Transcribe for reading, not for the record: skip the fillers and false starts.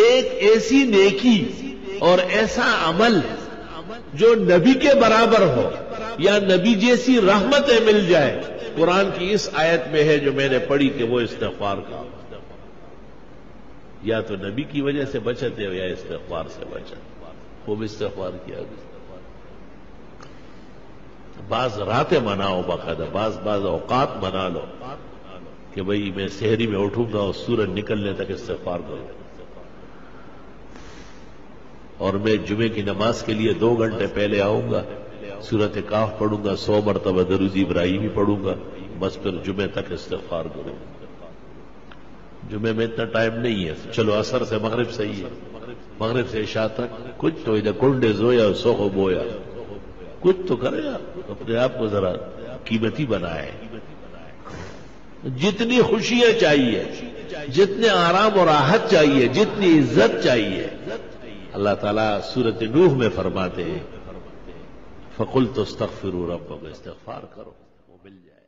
ایک ایسی نیکی اور ایسا عمل جو نبی کے برابر ہو یا نبی جیسی رحمتیں مل جائے، قرآن کی اس آیت میں ہے جو میں نے پڑھی کہ وہ استغفار کا، یا تو نبی کی وجہ سے بچتے ہو یا استغفار سے بچت، خوب استغفار کیا گیا۔ بعض راتیں مناؤ باقاعدہ، بعض اوقات منا لو کہ بھئی میں سحری میں اٹھوں گا اور سورج نکلنے تک استغفار کروں، اور میں جمعے کی نماز کے لیے 2 گھنٹے پہلے آؤں گا، سورۃ کاف پڑھوں گا، 100 مرتبہ درود ابراہیمی پڑھوں گا، بس پھر جمعے تک استغفار کروں گا۔ جمعے میں اتنا ٹائم نہیں ہے، چلو عصر سے مغرب صحیح ہے، مغرب سے عشاء تک کچھ تو ادھر کنڈے زویا سوخو بویا، کچھ تو کرے آپ، اپنے آپ کو ذرا قیمتی بنائے۔ جتنی خوشیاں چاہیے، جتنے آرام اور راحت چاہیے، جتنی عزت چاہیے، اللہ تعالیٰ سورۃ نوح میں فرماتے ہیں فَقُلْتُ اسْتَغْفِرُوا رَبَّكُمْ، استغفار کرو وہ مل جائے۔